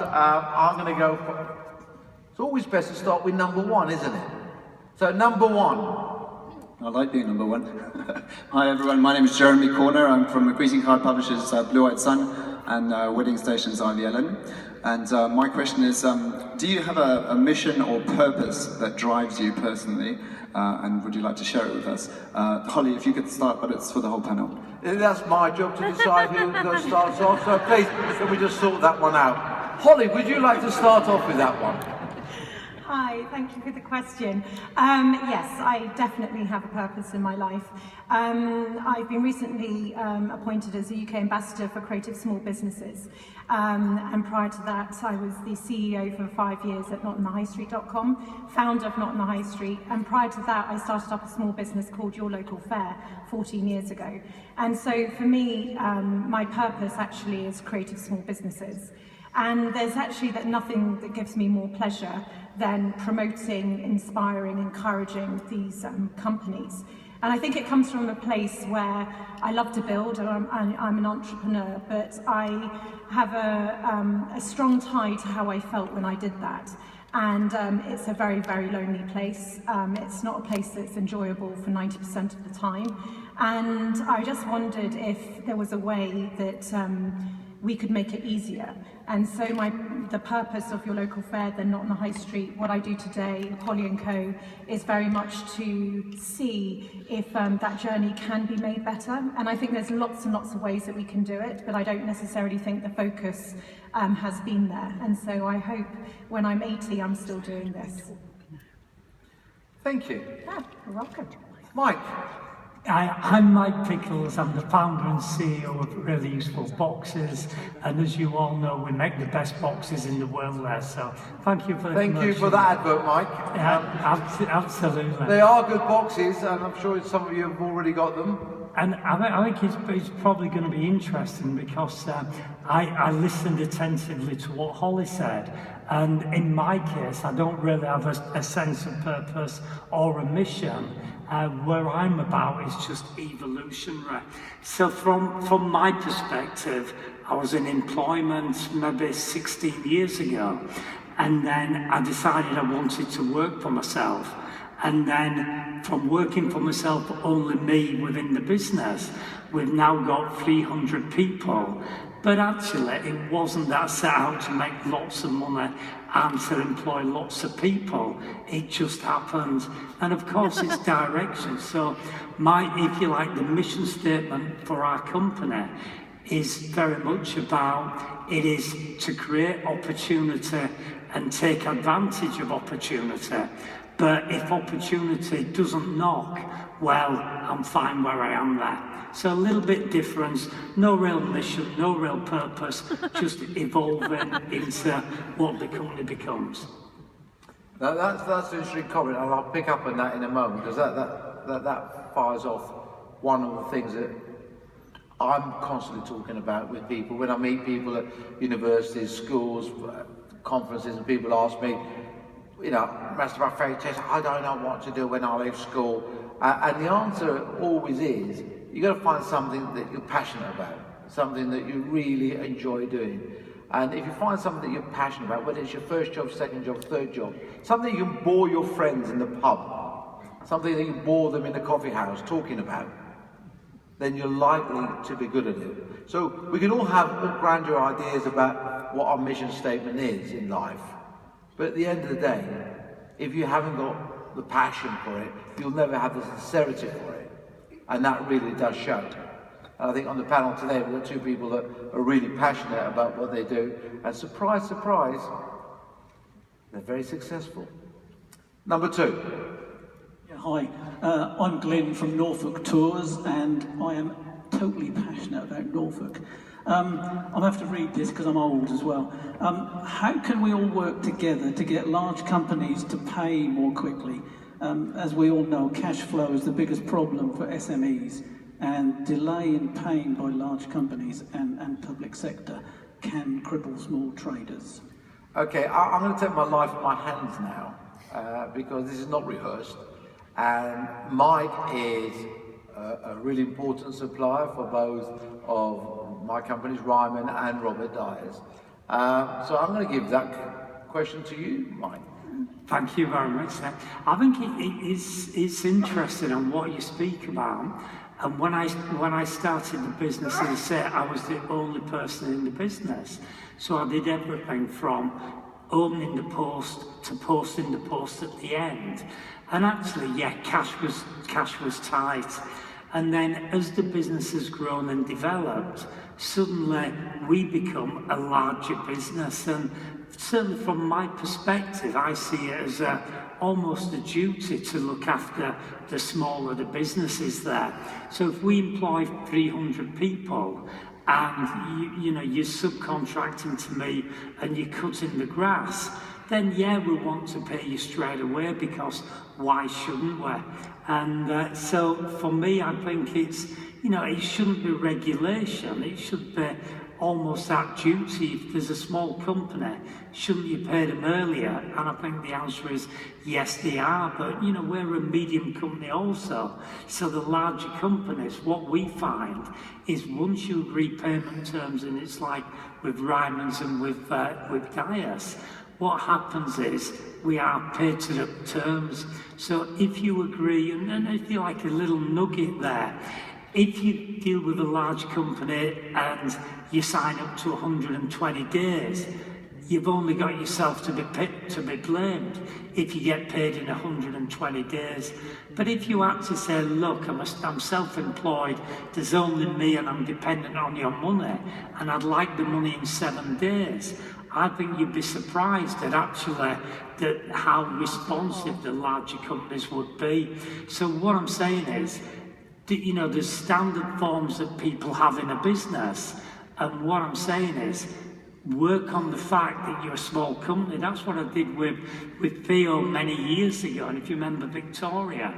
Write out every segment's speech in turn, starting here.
I'm going to go for... It's always best to start with number one, isn't it? So number one. I like being number one. Hi everyone, my name is Jeremy Corner. I'm from greeting card publishers Blue White Sun and Wedding Stations Ivy Ellen. And my question is, do you have a mission or purpose that drives you personally? And would you like to share it with us? Holly, if you could start, but it's for the whole panel. That's my job to decide who starts off, so please, can we just sort that one out? Holly, would you like to start off with that one? Hi, thank you for the question. Yes, I definitely have a purpose in my life. I've been recently appointed as a UK Ambassador for Creative Small Businesses. And prior to that, I was the CEO for 5 years at NotInTheHighStreet.com, founder of Not in the High Street. And prior to that, I started up a small business called Your Local Fair 14 years ago. And so for me, my purpose actually is creative small businesses. And there's actually nothing that gives me more pleasure than promoting, inspiring, encouraging these companies. And I think it comes from a place where I love to build, and I'm an entrepreneur, but I have a strong tie to how I felt when I did that. And it's a very, very lonely place. It's not a place that's enjoyable for 90% of the time. And I just wondered if there was a way that we could make it easier. And so the purpose of Your Local Fair, then Not in the High Street, what I do today, Holly & Co, is very much to see if that journey can be made better. And I think there's lots and lots of ways that we can do it, but I don't necessarily think the focus has been there. And so I hope when I'm 80, I'm still doing this. Thank you. Yeah, you're welcome. Mike. I'm Mike Pickles. I'm the founder and CEO of Really Useful Boxes, and as you all know, we make the best boxes in the world there. So thank you for the Thank you for that advert, Mike. Absolutely. They are good boxes, and I'm sure some of you have already got them. And I think it's probably going to be interesting because I listened attentively to what Holly said, and in my case, I don't really have a sense of purpose or a mission. Where I'm about is just evolutionary. So from my perspective, I was in employment maybe 16 years ago, and then I decided I wanted to work for myself. And then from working for myself, only me within the business, we've now got 300 people. But actually, it wasn't that I set out to make lots of money and to employ lots of people. It just happened. And of course, it's direction. So if you like, the mission statement for our company is very much about, it is to create opportunity and take advantage of opportunity. But if opportunity doesn't knock, well, I'm fine where I am there. So a little bit difference, no real mission, no real purpose, just evolving into what the company becomes. Now that's an interesting comment, and I'll pick up on that in a moment, because that fires off one of the things that I'm constantly talking about with people. When I meet people at universities, schools, conferences, and people ask me, Master Paphitis, I don't know what to do when I leave school. And the answer always is, you've got to find something that you're passionate about, something that you really enjoy doing. And if you find something that you're passionate about, whether it's your first job, second job, third job, something you can bore your friends in the pub, something that you bore them in the coffee house talking about, then you're likely to be good at it. So we can all have grandeur ideas about what our mission statement is in life. But at the end of the day, if you haven't got the passion for it, you'll never have the sincerity for it. And that really does show. And I think on the panel today, we've got two people that are really passionate about what they do. And surprise, surprise, they're very successful. Number two. Yeah, hi, I'm Glenn from Norfolk Tours, and I am totally passionate about Norfolk. I'll have to read this because I'm old as well. How can we all work together to get large companies to pay more quickly? As we all know, cash flow is the biggest problem for SMEs, and delay in paying by large companies and public sector can cripple small traders. Okay, I'm going to take my life in my hands now, because this is not rehearsed. And Mike is a really important supplier for both of my companies, Ryman and Robert Dyers. So I'm going to give that question to you, Mike. Thank you very much, sir. I think it's interesting on what you speak about. And when I started the business, as I say, I was the only person in the business. So I did everything from opening the post to posting the post at the end. And actually, yeah, cash was tight. And then as the business has grown and developed, suddenly we become a larger business. And certainly from my perspective, I see it as almost a duty to look after the smaller the businesses there. So if we employ 300 people and you're subcontracting to me and you're cutting the grass, then yeah, we want to pay you straight away, because why shouldn't we? And so for me, I think it's, it shouldn't be regulation, it should be almost that duty. If there's a small company, shouldn't you pay them earlier? And I think the answer is yes, they are, but we're a medium company also. So the larger companies, what we find is once you agree payment terms, and it's like with Ryman's and with Dyers, what happens is we are paid to the terms. So if you agree, and if you like a little nugget there, if you deal with a large company and you sign up to 120 days, you've only got yourself to be blamed if you get paid in 120 days. But if you actually say, look, I'm self-employed, there's only me and I'm dependent on your money, and I'd like the money in 7 days, I think you'd be surprised at actually how responsive the larger companies would be. So what I'm saying is, there's standard forms that people have in a business, and what I'm saying is, work on the fact that you're a small company. That's what I did with Theo many years ago, and if you remember Victoria.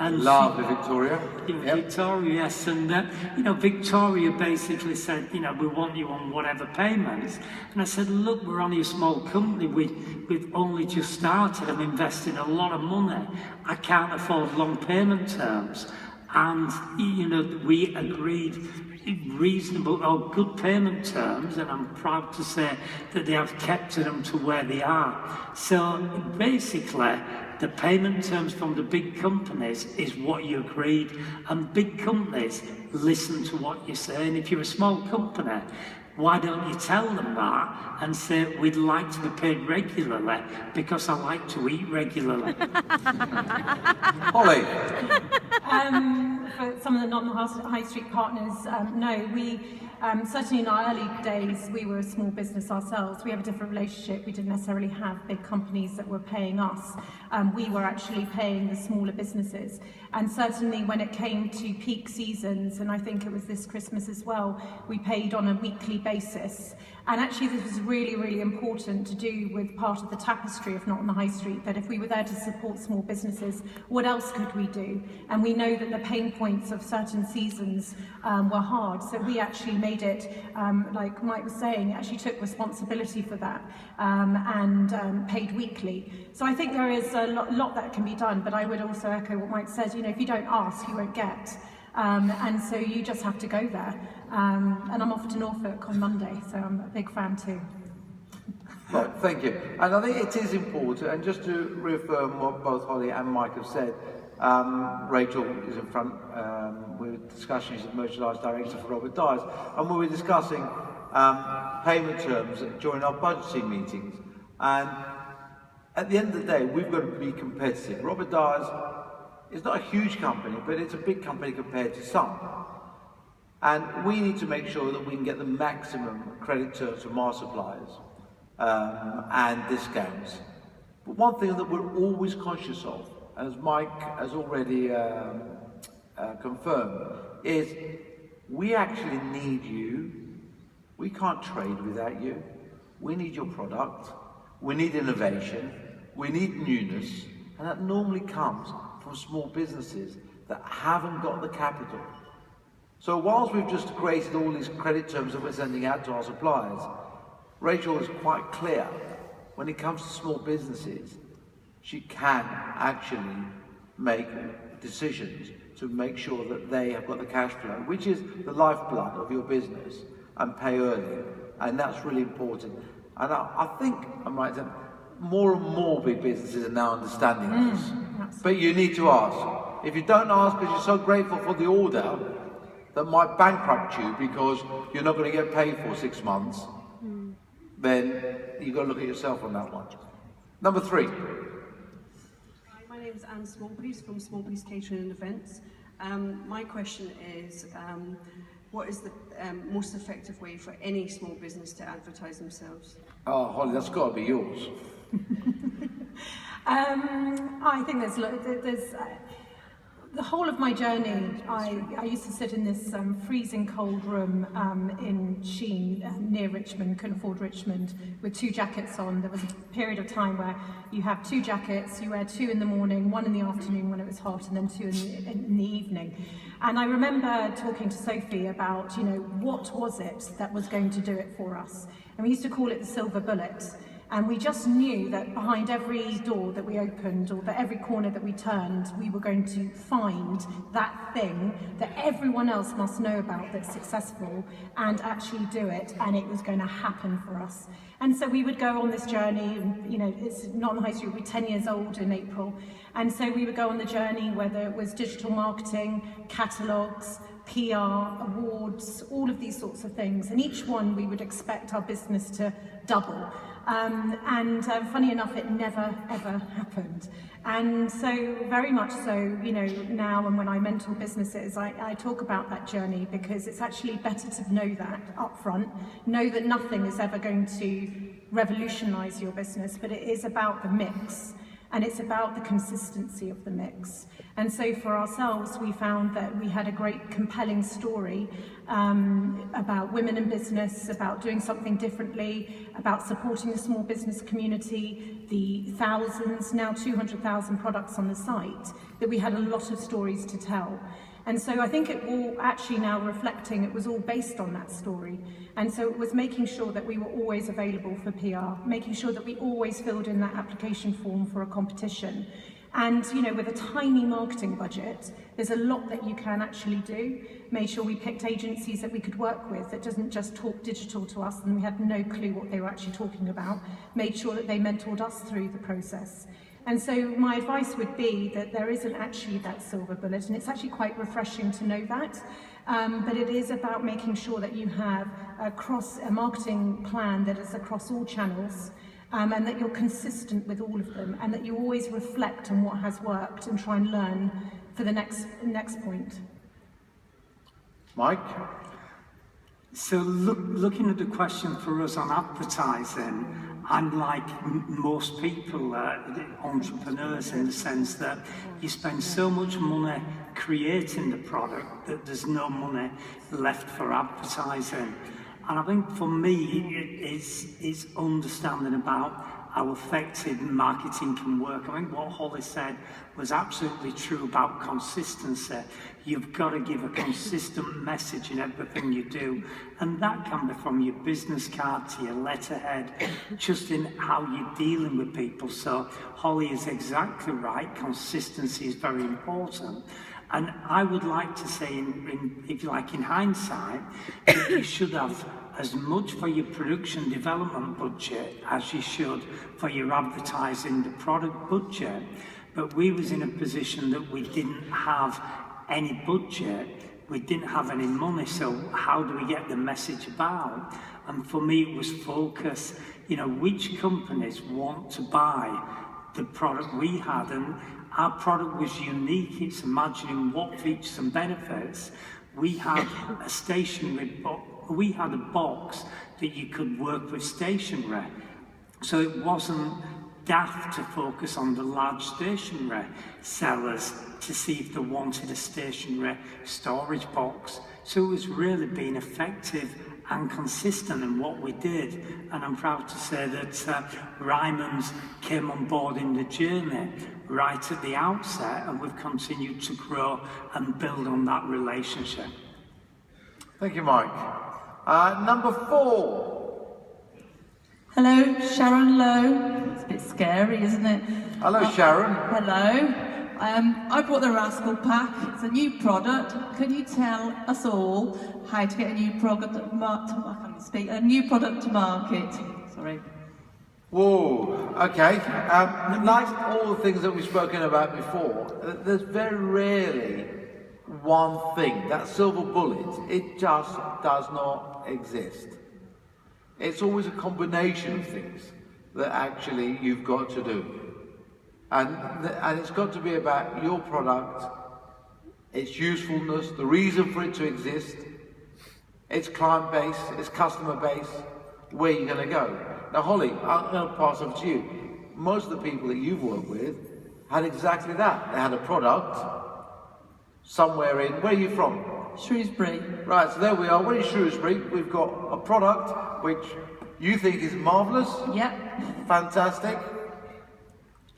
And Lovely Victoria. Yep. Victoria, yes, and Victoria basically said, we want you on whatever payments. And I said, look, we're only a small company, we've only just started, I'm investing a lot of money, I can't afford long payment terms. And, we agreed reasonable or good payment terms, and I'm proud to say that they have kept them to where they are. So basically, the payment terms from the big companies is what you agreed, and big companies listen to what you say. And if you're a small company, why don't you tell them that and say, we'd like to be paid regularly because I like to eat regularly. Holly. For some of the non-high street partners, no, we certainly in our early days, we were a small business ourselves. We have a different relationship. We didn't necessarily have big companies that were paying us. We were actually paying the smaller businesses. And certainly when it came to peak seasons, and I think it was this Christmas as well, we paid on a weekly basis. And actually this was really, really important to do with part of the tapestry, if not on the high street, that if we were there to support small businesses, what else could we do? And we know that the pain points of certain seasons were hard. So we actually made it, like Mike was saying, actually took responsibility for that and paid weekly. So I think there is a lot that can be done, but I would also echo what Mike said, if you don't ask, you won't get. And so you just have to go there. And I'm off to Norfolk on Monday, so I'm a big fan too. Right, thank you. And I think it is important, and just to reaffirm what both Holly and Mike have said, Rachel is in front with discussion, she's the merchandise director for Robert Dyers, and we were discussing payment terms during our budgeting meetings. And at the end of the day, we've got to be competitive. Robert Dyers is not a huge company, but it's a big company compared to some. And we need to make sure that we can get the maximum credit terms from our suppliers and discounts. But one thing that we're always conscious of, as Mike has already confirmed, is we actually need you. We can't trade without you. We need your product. We need innovation. We need newness. And that normally comes from small businesses that haven't got the capital. So whilst we've just created all these credit terms that we're sending out to our suppliers, Rachel is quite clear. When it comes to small businesses, she can actually make decisions to make sure that they have got the cash flow, which is the lifeblood of your business, and pay early. and that's really important. And I think I might say more and more big businesses are now understanding this. But you need to ask. If you don't ask because you're so grateful for the order that might bankrupt you because you're not going to get paid for 6 months, then you've got to look at yourself on that one. Number 3. Hi, my name is Anne Smallpiece from Smallpiece Catering and Events. My question is, what is the most effective way for any small business to advertise themselves? Oh, Holly, that's got to be yours. I think there's the whole of my journey. I used to sit in this freezing cold room in Sheen near Richmond, couldn't afford Richmond, with 2 jackets on. There was a period of time where you have 2 jackets, you wear 2 in the morning, 1 in the afternoon when it was hot, and then 2 in the evening. And I remember talking to Sophie about, what was it that was going to do it for us? And we used to call it the silver bullet. And we just knew that behind every door that we opened or that every corner that we turned, we were going to find that thing that everyone else must know about that's successful and actually do it, and it was going to happen for us. And so we would go on this journey, and, it's not in the high street, we're 10 years old in April. And so we would go on the journey, whether it was digital marketing, catalogues, PR, awards, all of these sorts of things. And each one we would expect our business to double. Funny enough, it never, ever happened. And so, very much so, now and when I mentor businesses, I talk about that journey because it's actually better to know that up front, know that nothing is ever going to revolutionize your business, but it is about the mix. And it's about the consistency of the mix. And so for ourselves, we found that we had a great compelling story about women in business, about doing something differently, about supporting the small business community, the thousands, now 200,000 products on the site, that we had a lot of stories to tell. And so I think it all actually now reflecting, it was all based on that story. And so it was making sure that we were always available for PR, making sure that we always filled in that application form for a competition. And, with a tiny marketing budget, there's a lot that you can actually do. Made sure we picked agencies that we could work with that doesn't just talk digital to us and we had no clue what they were actually talking about. Made sure that they mentored us through the process. And so my advice would be that there isn't actually that silver bullet, and it's actually quite refreshing to know that. But it is about making sure that you have a marketing plan that is across all channels, and that you're consistent with all of them, and that you always reflect on what has worked and try and learn for the next point. Mike? So looking at the question for us on advertising, I'm like most people, entrepreneurs, in the sense that you spend so much money creating the product that there's no money left for advertising. And I think for me, it's understanding about how effective marketing can work. I think what Holly said was absolutely true about consistency. You've got to give a consistent message in everything you do. And that can be from your business card to your letterhead, just in how you're dealing with people. So Holly is exactly right. Consistency is very important. And I would like to say, if you like, in hindsight, that you should have as much for your production development budget as you should for your advertising the product budget. But we was in a position that we didn't have any budget, we didn't have any money, so how do we get the message about? And for me it was focus, which companies want to buy the product we had, and our product was unique. It's imagining what features and benefits. We had a stationery box, we had a box that you could work with stationery. So it wasn't daft to focus on the large stationery sellers to see if they wanted a stationery storage box. So it was really being effective and consistent in what we did. And I'm proud to say that Ryman's came on board in the journey right at the outset, and we've continued to grow and build on that relationship. Thank you, Mike. Number 4. Hello, Sharon Lowe. It's a bit scary, isn't it? Hello, Sharon. Hello. I brought the Rascal Pack. It's a new product. Can you tell us all how to get a new product to market? Sorry. Whoa, okay. Like all the things that we've spoken about before, there's very rarely one thing, that silver bullet. It just does not exist. It's always a combination of things that actually you've got to do. And it's got to be about your product, its usefulness, the reason for it to exist, its client base, its customer base, where you're going to go. Now, Holly, I'm going to pass over to you. Most of the people that you've worked with had exactly that. They had a product somewhere in, where are you from? Shrewsbury. Right, so there we are. We're in Shrewsbury. We've got a product which you think is marvellous. Yep. Fantastic.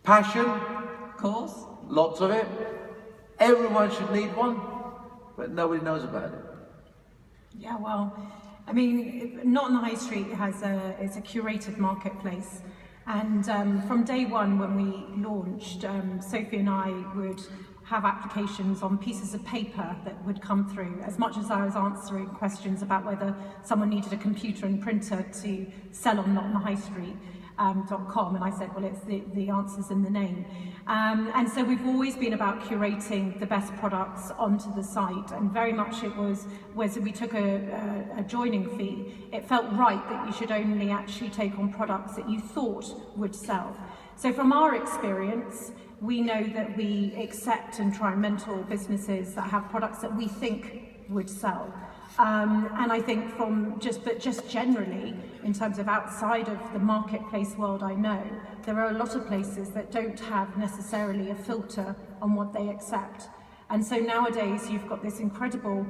Passion. Of course. Lots of it. Everyone should need one, but nobody knows about it. Yeah, well, I mean, Not on the High Street it's a curated marketplace. And from day one when we launched, Sophie and I would have applications on pieces of paper that would come through, as much as I was answering questions about whether someone needed a computer and printer to sell on notonthehighstreet.com, and I said, well, it's the answers in the name. And so we've always been about curating the best products onto the site, and very much it was we took a joining fee. It felt right that you should only actually take on products that you thought would sell. So from our experience, we know that we accept and try and mentor businesses that have products that we think would sell. And I think just generally, in terms of outside of the marketplace world, I know there are a lot of places that don't have necessarily a filter on what they accept. And so nowadays you've got this incredible,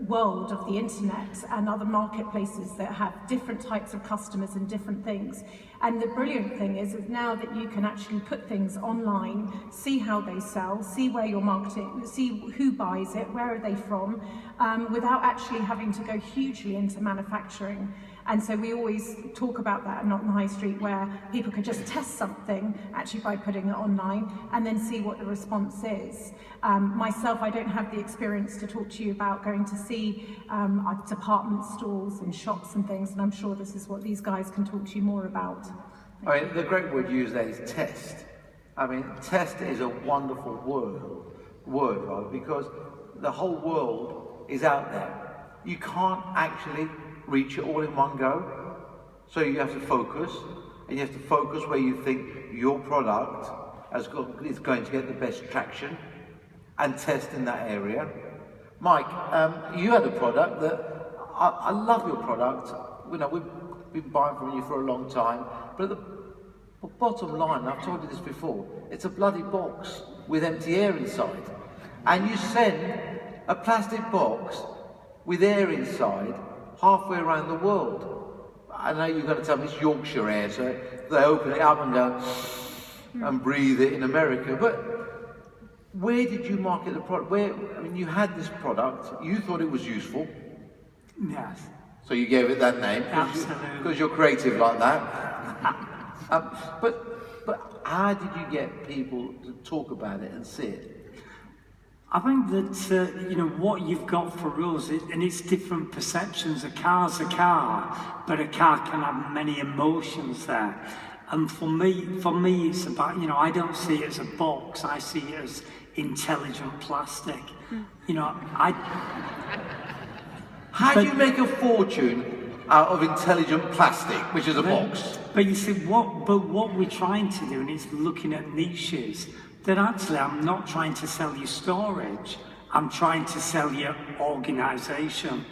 world of the internet and other marketplaces that have different types of customers and different things. And the brilliant thing is now that you can actually put things online, see how they sell, see where you're marketing, see who buys it, where are they from, without actually having to go hugely into manufacturing. And so we always talk about that, not on the high street, where people could just test something actually by putting it online and then see what the response is. Myself, I don't have the experience to talk to you about going to see department stores and shops and things, and I'm sure this is what these guys can talk to you more about. I mean, the great word used there is test. I mean, test is a wonderful word, right? Because the whole world is out there. You can't actually reach it all in one go. So you have to focus, and you have to focus where you think your product is going to get the best traction, and test in that area. Mike, you had a product that, I love your product. We've been buying from you for a long time, but the bottom line, I've told you this before, it's a bloody box with empty air inside. And you send a plastic box with air inside halfway around the world. I know you're going to tell me it's Yorkshire air, so they open it up and go and breathe it in America. But where did you market the product? You had this product, you thought it was useful. Yes. So you gave it that name. Absolutely. Because you're creative like that. But how did you get people to talk about it and see it? I think that, what you've got for us, and it's different perceptions. A car's a car, but a car can have many emotions there. And for me, it's about, I don't see it as a box, I see it as intelligent plastic. How do you make a fortune out of intelligent plastic, which is a box? But you see, what we're trying to do, and it's looking at niches, that actually I'm not trying to sell you storage, I'm trying to sell you organisation.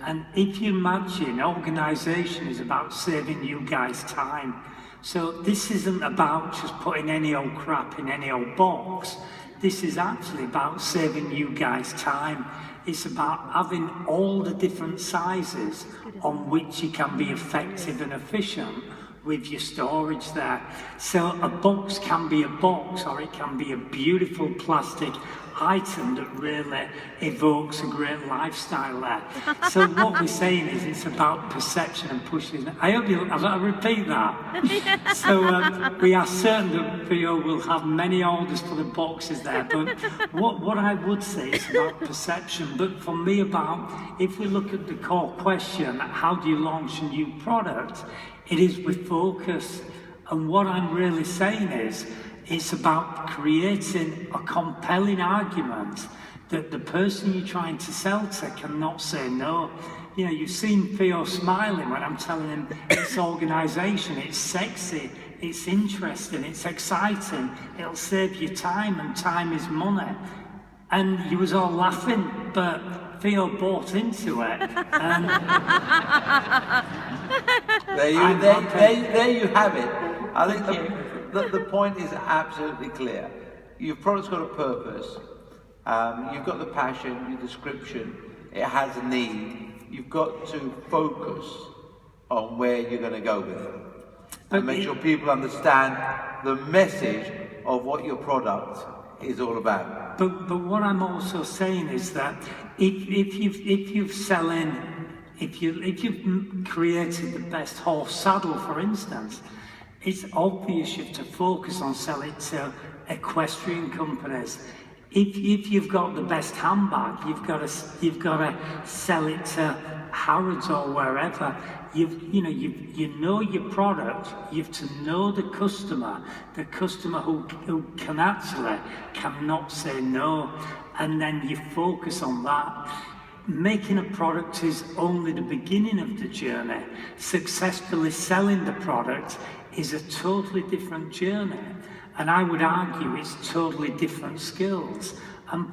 And if you imagine, organisation is about saving you guys time. So this isn't about just putting any old crap in any old box. This is actually about saving you guys time. It's about having all the different sizes on which you can be effective and efficient, with your storage there. So a box can be a box, or it can be a beautiful plastic item that really evokes a great lifestyle there. So what we're saying is it's about perception and pushing. I hope I'll repeat that. So we are certain that Theo will have many orders for the boxes there, but what I would say is about perception. But for me, if we look at the core question, how do you launch a new product? It is with focus. And what I'm really saying is, it's about creating a compelling argument that the person you're trying to sell to cannot say no. You know, you've seen Theo smiling when I'm telling him it's organisation, it's sexy, it's interesting, it's exciting, it'll save you time, and time is money. And he was all laughing, but Theo bought into it. And there you have it. I think the point is absolutely clear. Your product's got a purpose. You've got the passion, your description. It has a need. You've got to focus on where you're going to go with it, and make sure people understand the message of what your product is all about. But what I'm also saying is that if you've created the best horse saddle, for instance, it's obvious you have to focus on selling to equestrian companies. If you've got the best handbag, you've got to sell it to Harrods or wherever. You know your product. You have to know the customer who cannot say no, and then you focus on that. Making a product is only the beginning of the journey. Successfully selling the product is a totally different journey, and I would argue it's totally different skills. And